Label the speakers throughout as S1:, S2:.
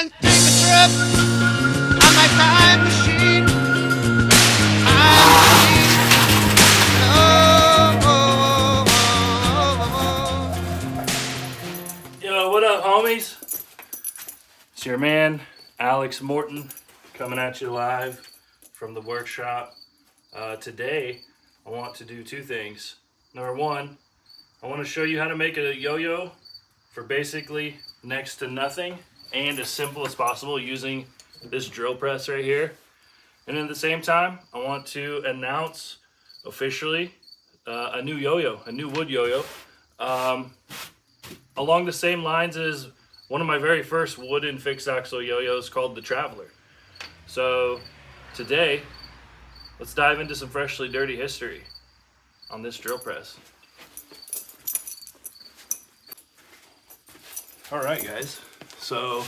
S1: and take a trip on my time machine. Time machine. Oh, oh, oh, oh.
S2: Yo, what up, homies? It's your man, Alex Morton, coming at you live from the workshop. Today, I want to do two things. Number one, I want to show you how to make a yo-yo for basically next to nothing and as simple as possible using this drill press right here. And at the same time, I want to announce officially a new yo-yo, a new wood yo-yo. Along the same lines as one of my very first wooden fixed axle yo-yos called the Traveler. So today, let's dive into some freshly dirty history on this drill press. All right, guys. So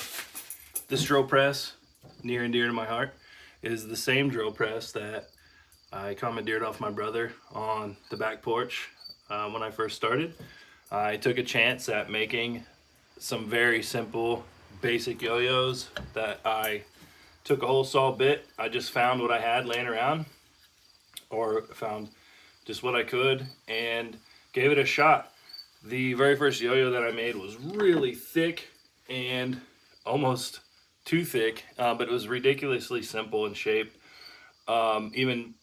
S2: this drill press, near and dear to my heart, is the same drill press that I commandeered off my brother on the back porch when I first started. I took a chance at making some very simple, basic yo-yos that I took a hole saw bit. I just found what I had laying around, or found just what I could, and gave it a shot. The very first yo-yo that I made was really thick and almost too thick, but it was ridiculously simple in shape. Even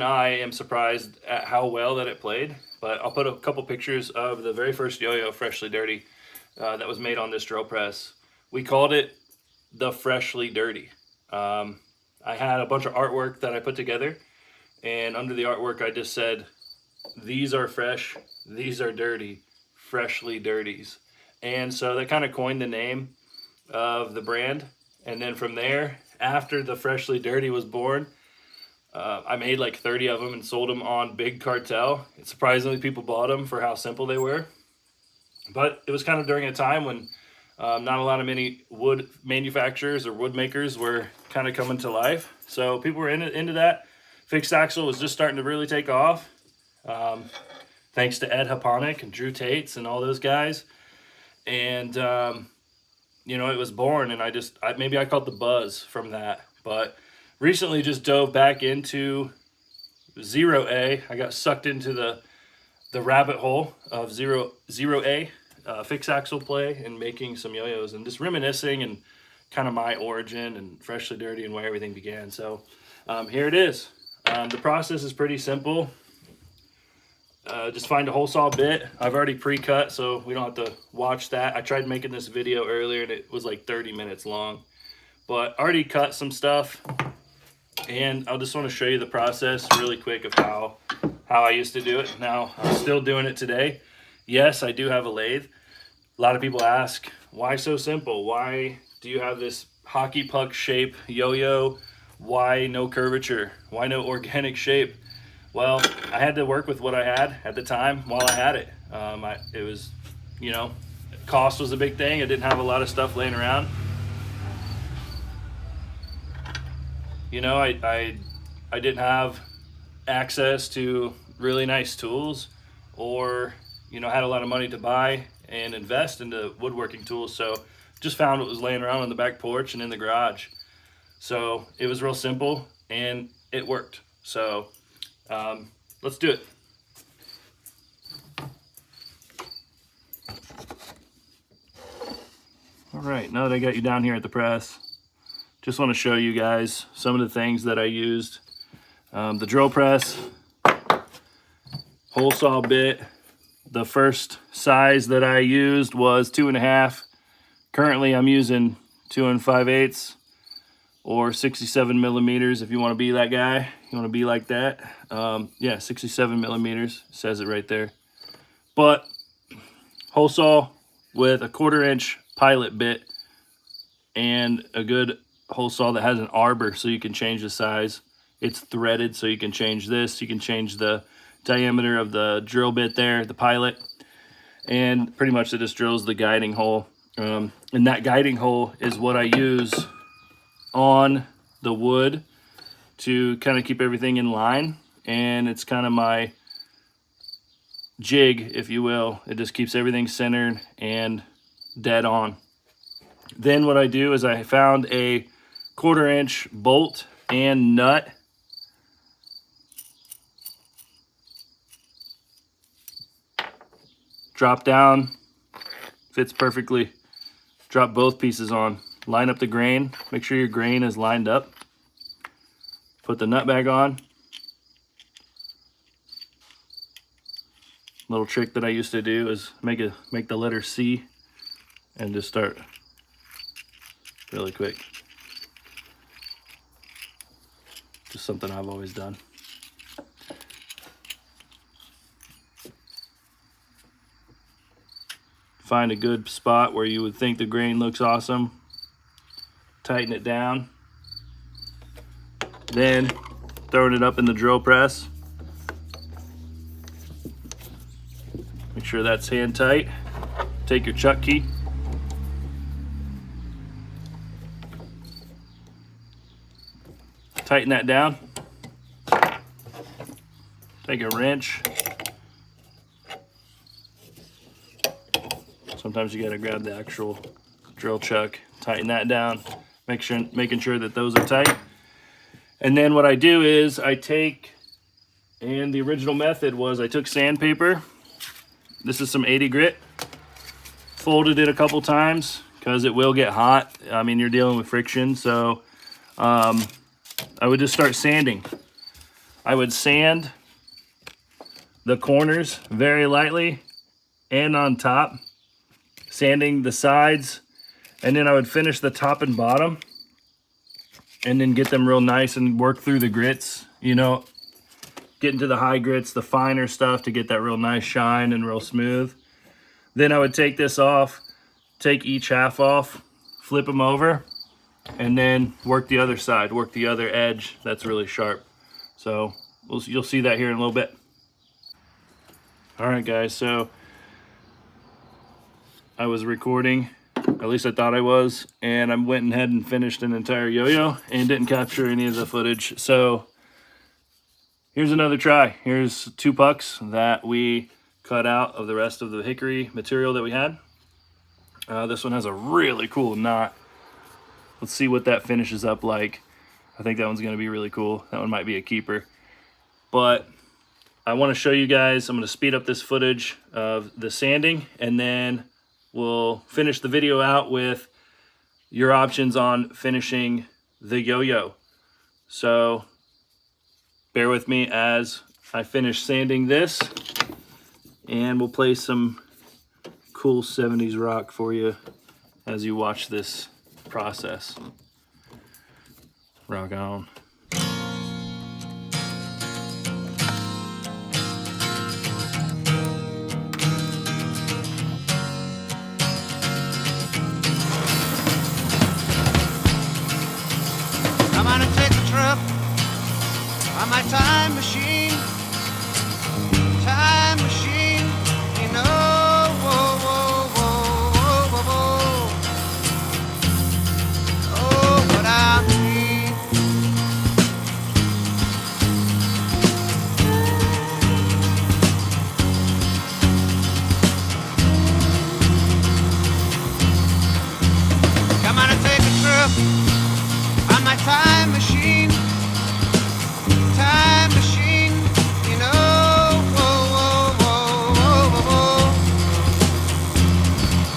S2: I am surprised at how well that it played. But I'll put a couple pictures of the very first yo-yo, Freshly Dirty, that was made on this drill press. We called it the Freshly Dirty. I had a bunch of artwork that I put together, and under the artwork I just said, these are fresh, these are dirty, Freshly Dirties. And so that kind of coined the name of the brand. And then from there, after the Freshly Dirty was born, I made like 30 of them and sold them on Big Cartel. And surprisingly, people bought them for how simple they were. But it was kind of during a time when not a lot of many wood manufacturers or wood makers were kind of coming to life. So people were into that. Fixed axle was just starting to really take off. Thanks to Ed Haponic and Drew Tates and all those guys. And, it was born, and maybe I caught the buzz from that. But recently just dove back into Zero A. I got sucked into the rabbit hole of Zero A, fixed axle play, and making some yo-yos and just reminiscing and kind of my origin and Freshly Dirty and where everything began. So here it is. The process is pretty simple. Just find a hole saw bit. I've already pre-cut, so we don't have to watch that. I tried making this video earlier and it was like 30 minutes long, but already cut some stuff. And I just want to show you the process really quick of how I used to do it. Now I'm still doing it today. Yes, I do have a lathe. A lot of people ask, why so simple? Why do you have this hockey puck shape yo-yo? Why no curvature? Why no organic shape? Well, I had to work with what I had at the time while I had it. It was, cost was a big thing. I didn't have a lot of stuff laying around. I didn't have access to really nice tools, or, had a lot of money to buy and invest into woodworking tools. So just found what was laying around on the back porch and in the garage. So it was real simple and it worked. So let's do it. All right, now that I got you down here at the press, just want to show you guys some of the things that I used. The drill press, hole saw bit. The first size that I used was 2.5. Currently I'm using 2 5/8 or 67 millimeters if you want to be that guy. You want to be like that. 67 millimeters, says it right there. But hole saw with a 1/4 inch pilot bit and a good hole saw that has an arbor so you can change the size. It's threaded so you can change this. You can change the diameter of the drill bit there, the pilot. And pretty much it just drills the guiding hole. And that guiding hole is what I use on the wood to kind of keep everything in line. And it's kind of my jig, if you will. It just keeps everything centered and dead on. Then what I do is I found a 1/4 inch bolt and nut. Drop down, fits perfectly. Drop both pieces on. Line up the grain. Make sure your grain is lined up. Put the nut back on. Little trick that I used to do is make the letter C and just start really quick. Just something I've always done. Find a good spot where you would think the grain looks awesome. Tighten it down. Then throwing it up in the drill press. Make sure that's hand tight. Take your chuck key. Tighten that down. Take a wrench. Sometimes you gotta grab the actual drill chuck, tighten that down, making sure that those are tight. And then what I do is I take, and the original method was I took sandpaper. This is some 80 grit. Folded it a couple times because it will get hot. I mean, you're dealing with friction, so I would just start sanding. I would sand the corners very lightly and on top, sanding the sides, and then I would finish the top and bottom and then get them real nice and work through the grits, you know, get into the high grits, the finer stuff to get that real nice shine and real smooth. Then I would take this off, take each half off, flip them over, and then work the other side, work the other edge that's really sharp. So you'll see that here in a little bit. All right, guys, so I was recording, at least I thought I was, and I went ahead and finished an entire yo-yo and didn't capture any of the footage. So here's another try. Here's 2 pucks that we cut out of the rest of the hickory material that we had. This one has a really cool knot. Let's see what that finishes up like. I think that one's gonna be really cool. That one might be a keeper. But I wanna show you guys, I'm gonna speed up this footage of the sanding, and then we'll finish the video out with your options on finishing the yo-yo. So bear with me as I finish sanding this, and we'll play some cool 70s rock for you as you watch this process. Rock on.
S1: I'm gonna take a trip on my time machine. Time machine, you know, whoa, whoa, whoa, whoa, whoa, whoa. Oh, what I mean. I'm gonna take a trip on my time machine. Time machine, you know, whoa, whoa, whoa, whoa, whoa, whoa.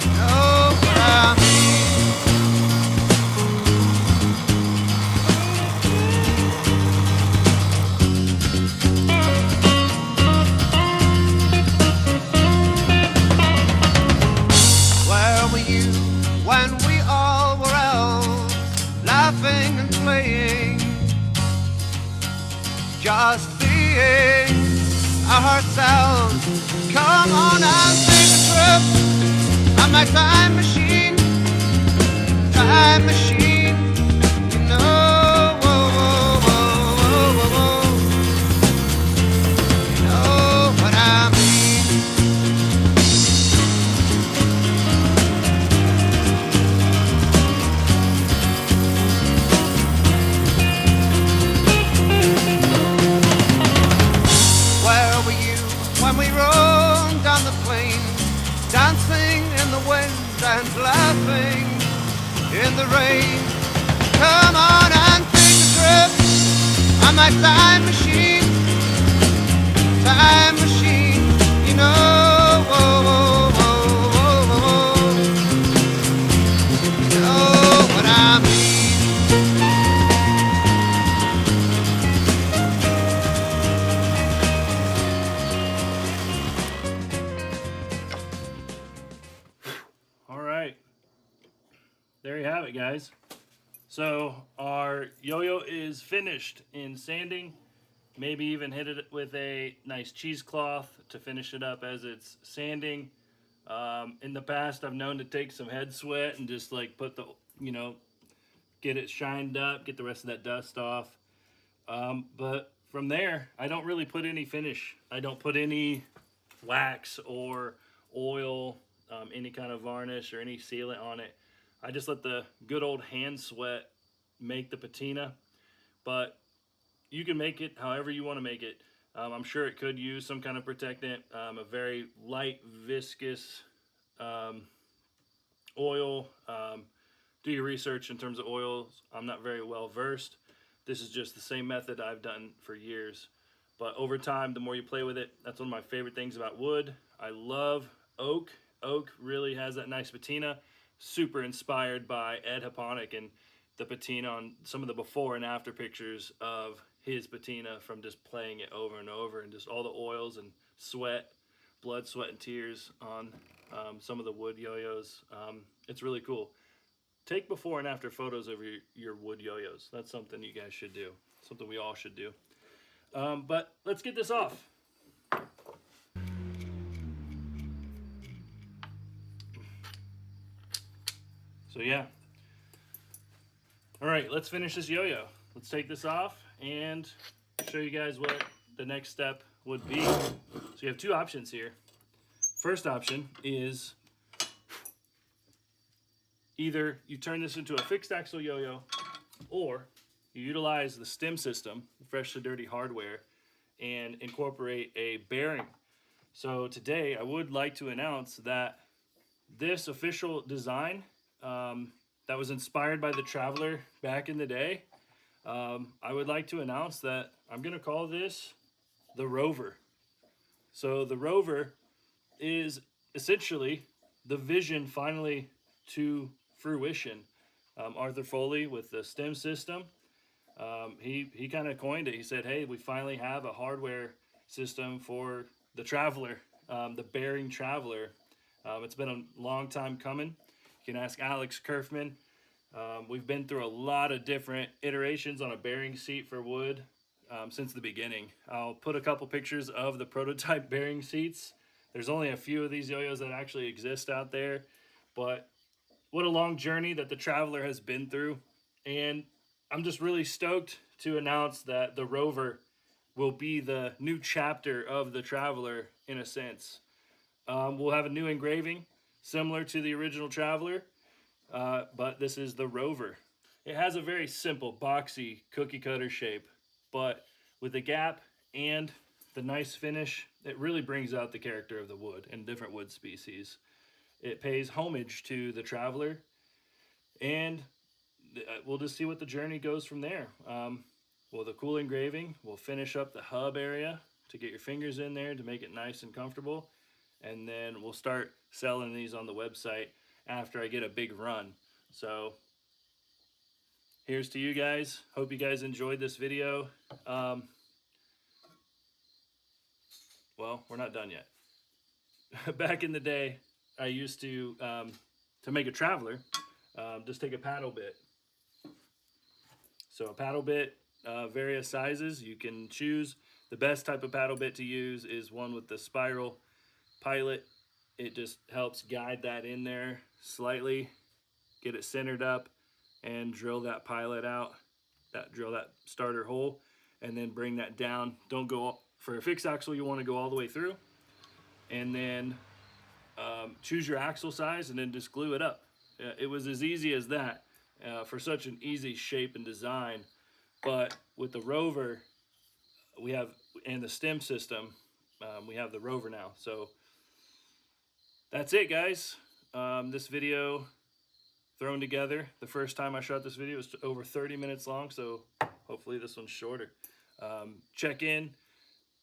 S1: You know what I mean. Where were you when we all were out, laughing and playing, just seeing our hearts out? Come on and take a trip on my time machine. Time machine, you know, whoa, whoa, whoa, whoa, whoa, whoa. You know what I mean. Where were you when we roamed down the plain, dancing in the wind and laughing the rain. Come on and take a trip on my time machine. Time machine, you know. Whoa, whoa, whoa, whoa, whoa. You know what I mean.
S2: All right, there you have it, guys. So our yo-yo is finished in sanding. Maybe even hit it with a nice cheesecloth to finish it up as it's sanding. In the past, I've known to take some head sweat and just like put the, get it shined up, get the rest of that dust off. But from there, I don't really put any finish. I don't put any wax or oil, any kind of varnish or any sealant on it. I just let the good old hand sweat make the patina. But you can make it however you want to make it. I'm sure it could use some kind of protectant, a very light, viscous oil. Do your research in terms of oils. I'm not very well versed. This is just the same method I've done for years. But over time, the more you play with it, that's one of my favorite things about wood. I love oak. Oak really has that nice patina. Super inspired by Ed Haponic and the patina on some of the before and after pictures of his patina from just playing it over and over, and just all the oils and sweat, blood, sweat, and tears on some of the wood yo-yos. It's really cool. Take before and after photos of your wood yo-yos. That's something you guys should do. Something we all should do. But let's get this off. So yeah. All right, let's finish this yo-yo. Let's take this off and show you guys what the next step would be. So you have two options here. First option is either you turn this into a fixed axle yo-yo, or you utilize the stem system, fresh to dirty hardware, and incorporate a bearing. So today I would like to announce that this official design that was inspired by the Traveler back in the day, I would like to announce that I'm going to call this the Rover. So the Rover is essentially the vision finally to fruition. Arthur Foley with the stem system, he kind of coined it. He said, hey, we finally have a hardware system for the Traveler, the bearing Traveler. It's been a long time coming. You can ask Alex Kerfman. We've been through a lot of different iterations on a bearing seat for wood since the beginning. I'll put a couple pictures of the prototype bearing seats. There's only a few of these yo-yos that actually exist out there, but what a long journey that the Traveler has been through. And I'm just really stoked to announce that the Rover will be the new chapter of the Traveler in a sense. We'll have a new engraving similar to the original Traveler, but this is the Rover. It has a very simple, boxy, cookie cutter shape, but with the gap and the nice finish, it really brings out the character of the wood and different wood species. It pays homage to the Traveler, and we'll just see what the journey goes from there. Well, the cool engraving, we'll finish up the hub area to get your fingers in there to make it nice and comfortable, and then we'll start selling these on the website after I get a big run. So here's to you guys. Hope you guys enjoyed this video. Well, we're not done yet. Back in the day, I used to make a Traveler, just take a paddle bit. So a paddle bit, various sizes. You can choose. The best type of paddle bit to use is one with the spiral pilot. It just helps guide that in there slightly, get it centered up, and drill that pilot out, drill that starter hole, and then bring that down. Don't go, for a fixed axle, you want to go all the way through, and then choose your axle size and then just glue it up. It was as easy as that for such an easy shape and design. But with the Rover, we have, and the stem system, we have the Rover now. So that's it, guys. This video thrown together. The first time I shot this video was over 30 minutes long, so hopefully this one's shorter. Check in,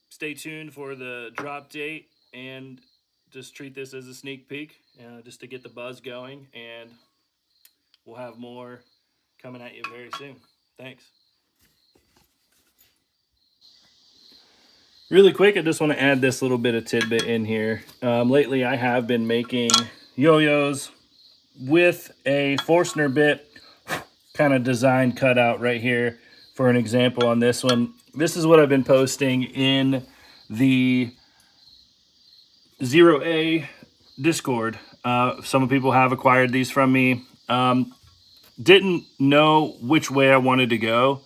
S2: stay tuned for the drop date, and just treat this as a sneak peek, just to get the buzz going, and we'll have more coming at you very soon. Thanks. Really quick, I just want to add this little bit of tidbit in here. Lately, I have been making yo-yos with a Forstner bit kind of design cut out right here for an example on this one. This is what I've been posting in the 0A Discord. Some people have acquired these from me. Didn't know which way I wanted to go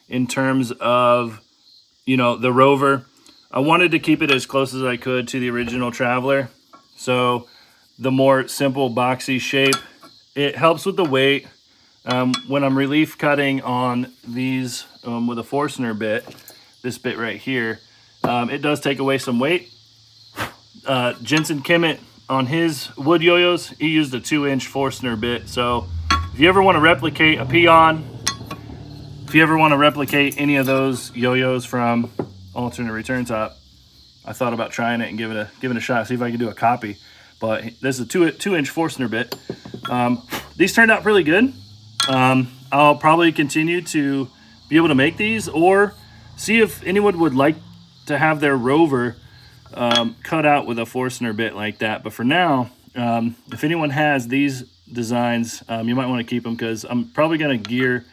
S2: in terms of, the Rover. I wanted to keep it as close as I could to the original Traveler. So the more simple boxy shape, it helps with the weight. When I'm relief cutting on these with a Forstner bit, this bit right here, it does take away some weight. Jensen Kimmett, on his wood yo-yos, he used a 2-inch Forstner bit. So if you ever want to replicate a Peon, if you ever want to replicate any of those yo-yos from Alternate Return Top, I thought about trying it and giving it a shot, see if I could do a copy. But this is a 2-inch Forstner bit. These turned out really good. I'll probably continue to be able to make these, or see if anyone would like to have their Rover cut out with a Forstner bit like that. But for now, if anyone has these designs, you might want to keep them, because I'm probably going to gear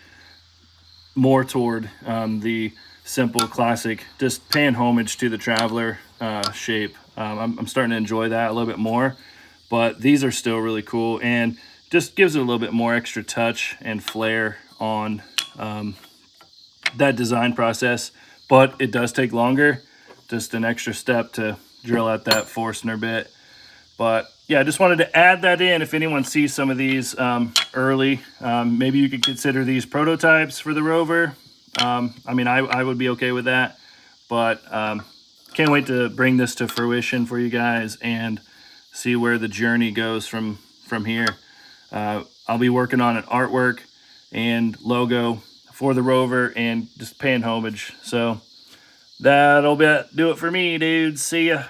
S2: more toward the simple classic, just paying homage to the Traveler shape. I'm starting to enjoy that a little bit more, but these are still really cool, and just gives it a little bit more extra touch and flair on that design process. But it does take longer, just an extra step to drill out that Forstner bit. But yeah, I just wanted to add that in. If anyone sees some of these early, maybe you could consider these prototypes for the Rover. I mean, I would be okay with that, but can't wait to bring this to fruition for you guys and see where the journey goes from here. I'll be working on an artwork and logo for the Rover and just paying homage. So that'll do it for me, dudes. See ya.